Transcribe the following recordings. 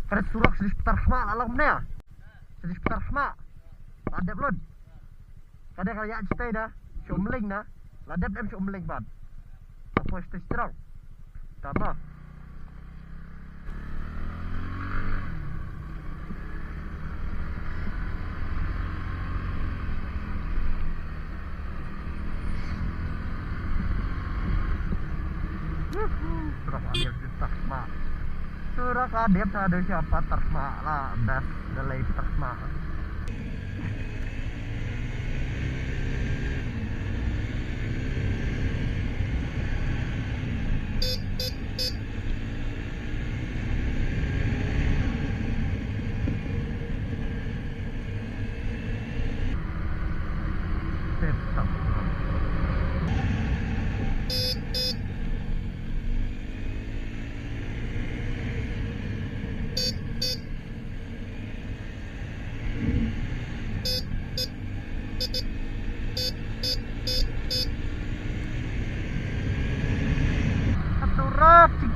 Kada surak sedih petar khma alam ne. Sedih petar khma. Ladep lun. Kada kaya stay dah. Syomling na. Ladep dem syomling bad. Apa stay strong. Tama. Surak adir petar khma. Surak adir ada siapa terkhma lah. Best delay terkhma.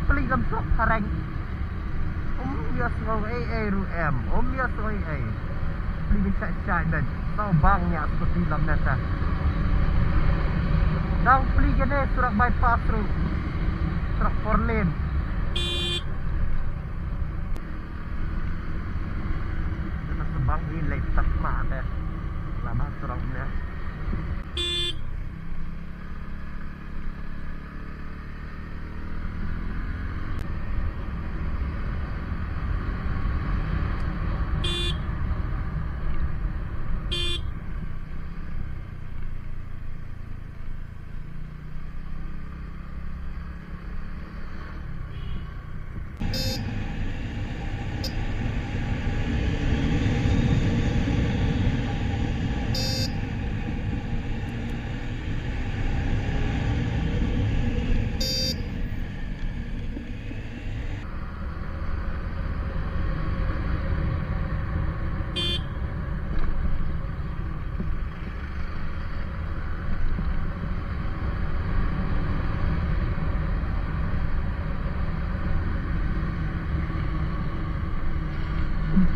Peli dalam sok sareng. Bias ngoi ru em. Bias ngoi peli bisa cai dan tau bangnya seperti dalam neta. Dang peli gene surak bypass ru. Surak 4 lane. Kita sebang ini letak mana? Lama suraknya.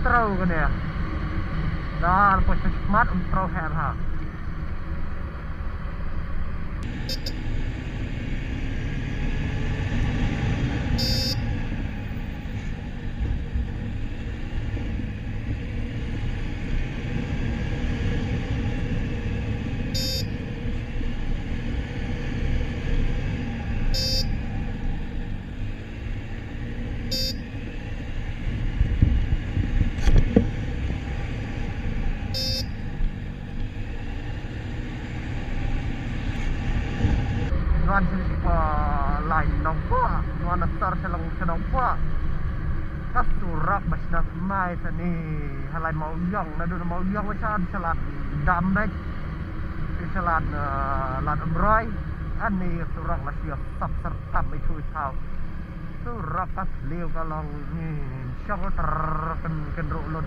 Trâu cái này đó là phải smart trâu hẹn hả. Nuan sini lain nampak, nuan asar selong pak. Kasurak basna mai sini halai mau yang, nado mau yang macam salat dambek, salat lat amroy. Ani surak masih sab sertam itu tahu. Surak kas liu kalau ni syang terken rolot.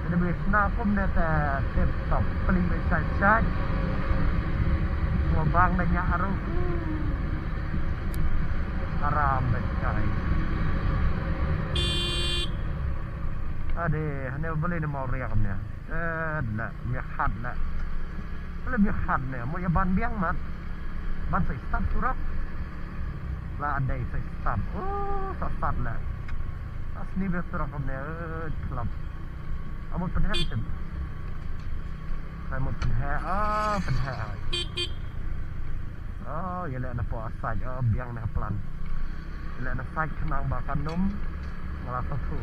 Jadi basna pun dah tetap peling besar. Bang banyak aru haram becai. Ade, hanya boleh ni mau riak ni. Lah, mihat lah. Boleh mihat ni. Mau ya ban biang mat. Ban saya start surak. Lah ada saya start. Oh, start lah. Asni biar surak ni. Kelab. Amut penhat tu. Saya mau penhat. Penhat. Oh, ya nak nampak asaj. Biang nak pelan. Ya nak asaj kenang bakar num. Malah satu.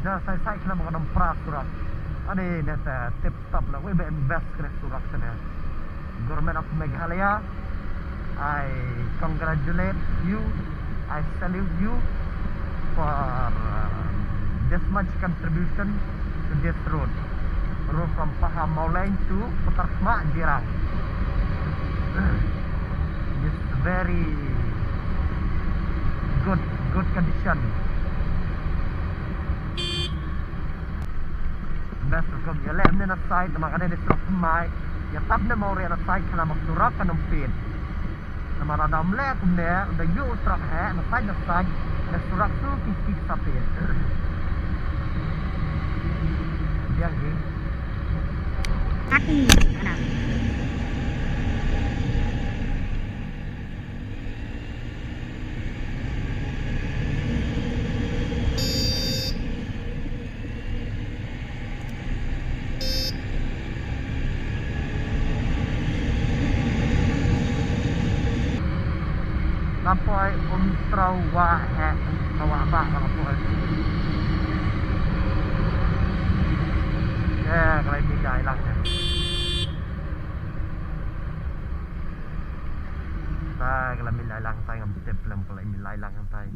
Dah saya kena bakar num pras surat. Ada ni tip top lah. We best kena surat sana. Government of Meghalaya, I congratulate you. I salute you for this much contribution to this road. Road from Pahang Maulain to Petarkhma Jirang. This very good condition. Best from your left na side na makanya ni truck mai. Ya tap na mau ria na side kana magsurak kanang pin. Na maradam le kumne da yu truck na side Surat tu kisi sapir. Dia ni. Kaki mana? Lapoi trau wa hek bawa bak lapoi. Kalau ini dah hilang dah. Kalau ini hilang saya ngambil step film kalau ini hilang saya.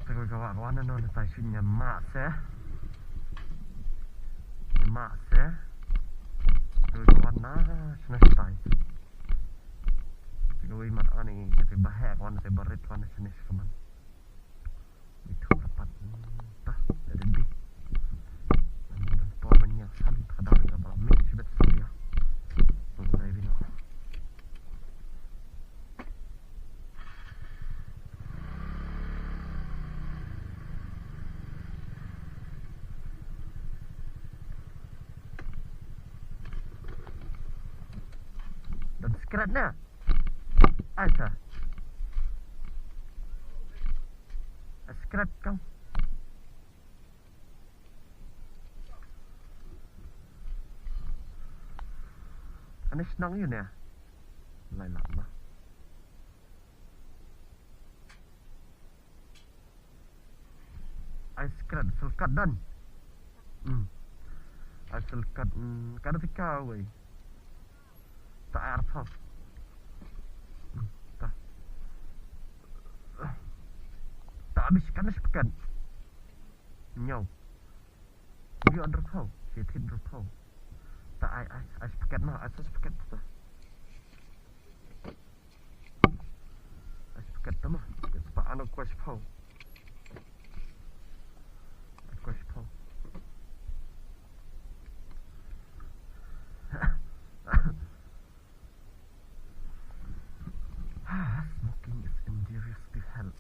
Kalau kawan-kawan nonton saya punya mak saya. Mak saya. Kalau kawan nah senang. Gawin mat ani kasi bahaya kawan saya barit kawan jenis kaman. Itu dapat tah jadi big. Dan tuan banyak san kadang enggak berapa mix bet saya. Saya bina. Dan skratnya Asa. Scrap kau. Ane senang yun ya. Lain lama. Scrap selkat dan. Selkat kada tika wei. Tak air tau. Habis kan sepekan nyau dia ada kau dia tidur kau tak ai sepekan mah asas sepekan tu sepekan tu mah sebab anak kuas pau smoking is injurious to health.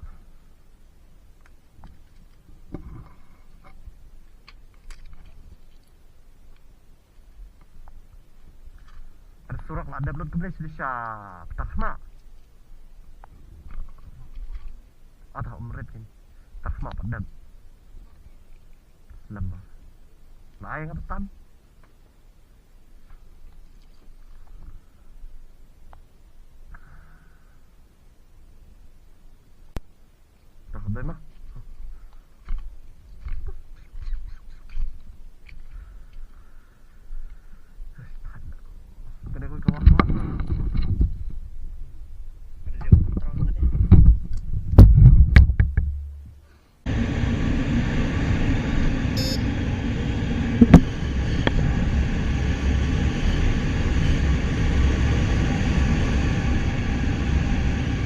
Surat lah ada belum tu boleh siap tak mak ada umret ni tak mak padam lembah lain apa tan tak boleh mah kena kau kawan-kawan. Ada dia terang ada.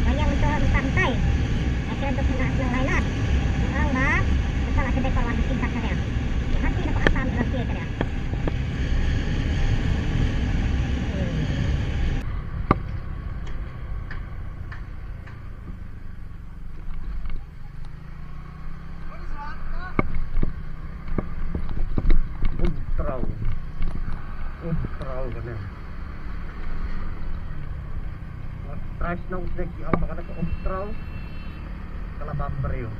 Banyak untuk santai. Akhirnya untuk nak senang lainan. Orang dah masalah kedai kawan di tingkat saya. Hati dapat asam berhasil saya. Trau kan. Price nong snack yang makan ke trau kalau bambreo.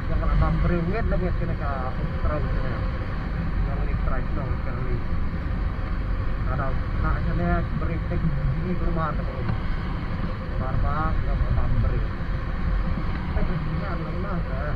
Yang kalau bambreo ngit lagi kena ke trau kena. Yang ini price nong kali. Kalau nak sana beri tek di rumah tu. Barba yang bambreo. Jangan lama.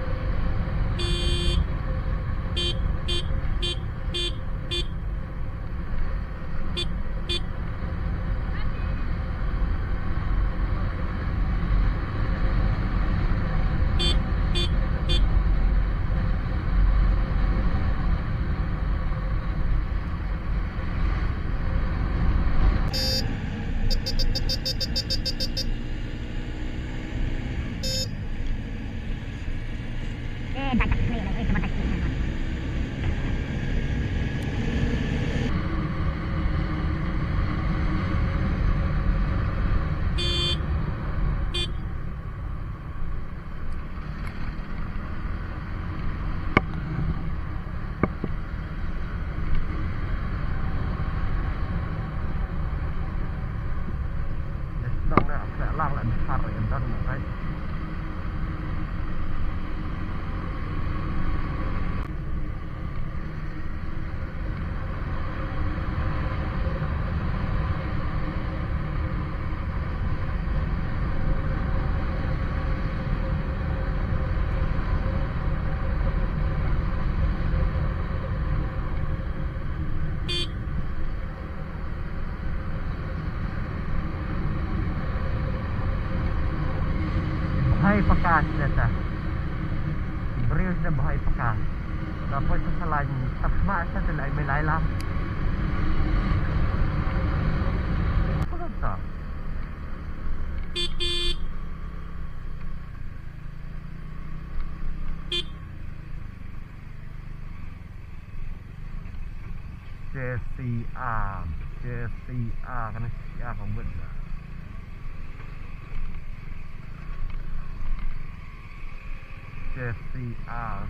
sẽ lang lại besar ya dan right. Bahay pekan data. Berius na bahay pekan. Tapos sa lain takma sa tulay may laylam. Ano to? JCR kan siya kung benda. JCR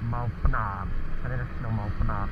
mau penat. Saya sedang mau penat.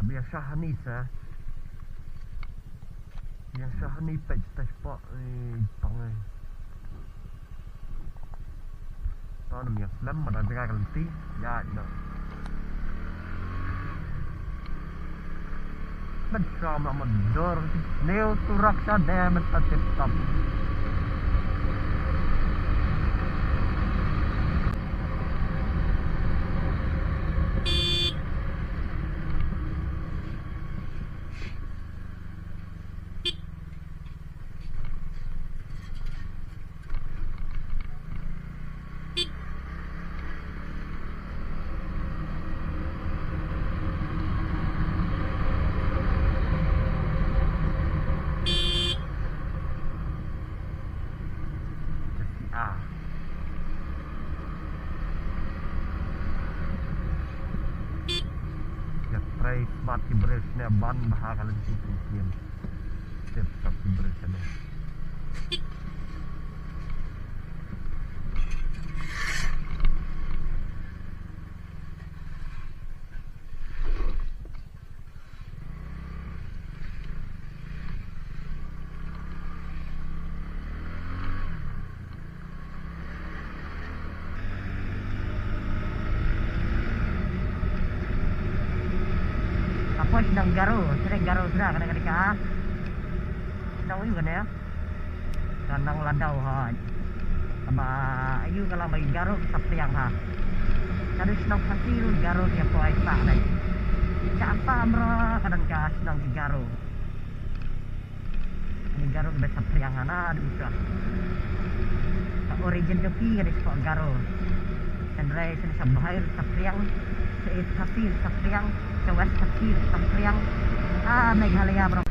Biasa Hanisa biasa Hani page touch pak pangai tahun yang slam pada tiga kali ya no bersama mendor neo turaksa damen tetap smart kibresnya ban bahagian di sini step kibresnya apa sedang garo sudah kadang-kadang tahu juga ya kandang ladau ha sama ayu kalau bagi garo sapriang ha kadang sedang hasil garo dia puasa dai siapa amra kadang sedang garo ini garo be sapriang ana bisa origin tepi kadang spot garo sendrai sen sabahir sapriang se hasil sapriang West Kecil, Sampriang, Meghalaya bro.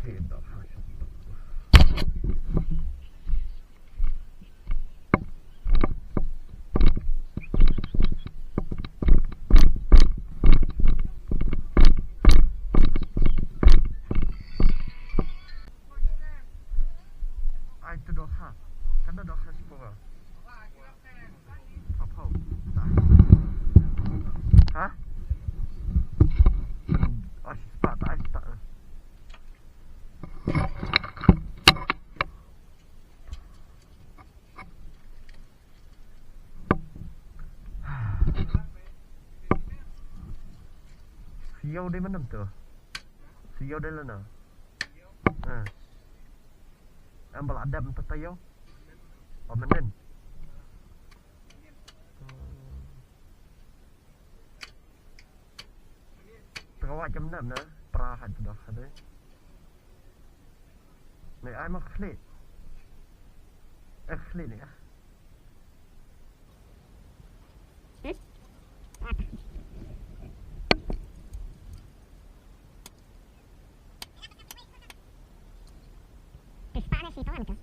Tidak hanya itu doha, karena doha sepuluh. Apa? Hah? Oh, tak tak tak. Siau di mana tu? Siau di mana? Ambil adab untuk tayo. Oh, menen. Terawat jam 6 na. Perahat dah ada. Ni ai mak klik. Klik ni ah. Panas itu kan tu.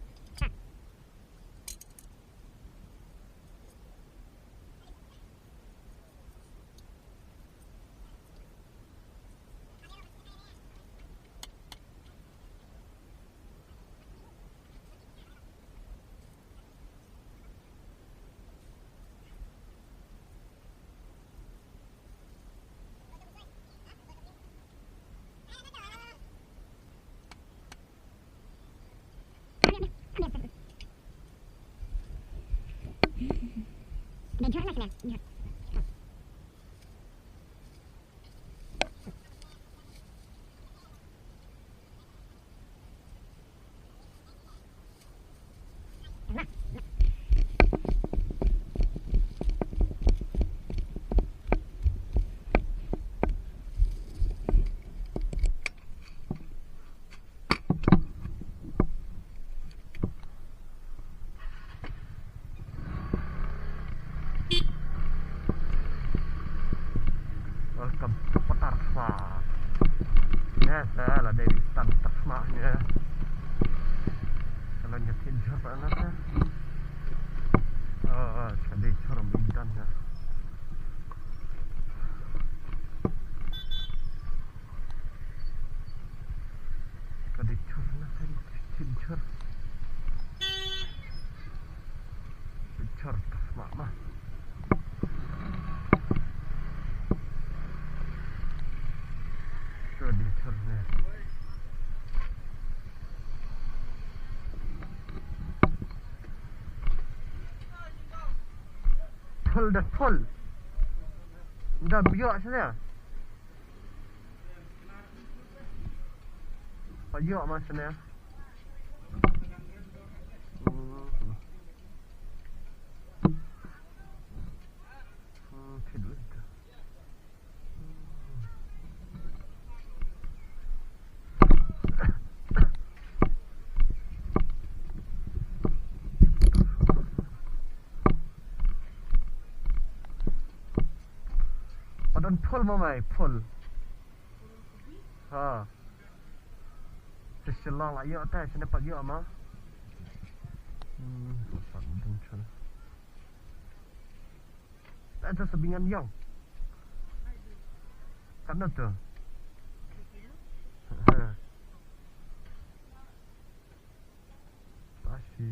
Dan jorna sana. Welcome to Tarsma. Biasa lah dari stand Tarsmanya. Kalau nyetir jalan aja. Oh, jadi curang bidan ya. Jadi curang aja, cincur. Cincur Tarsma mah. Jadi curangnya. Full dah full. Dah biak saja. Biak macamnya. Tidur itu. Padahal full mamai, full. Ha. Seselang lah ya tak, saya dapat ya mah. Pasal muncul. Tak ada sebingan yang. Karena tu. Pasti.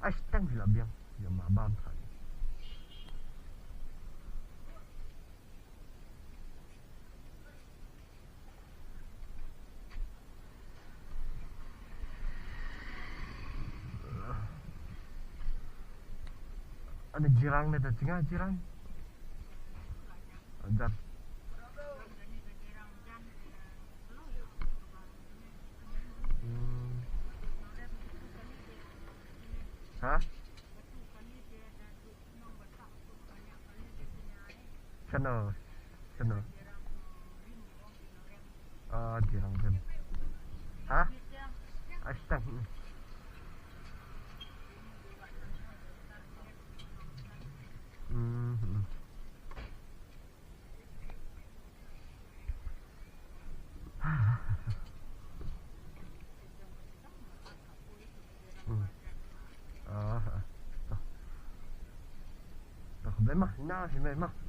Astang sila biang, yang mabam kan. Ada jirang ni dah tengah jirang. Ajar. Hah? Sana, sana. Jirang jam. Hah? Astag. memang, nah memang.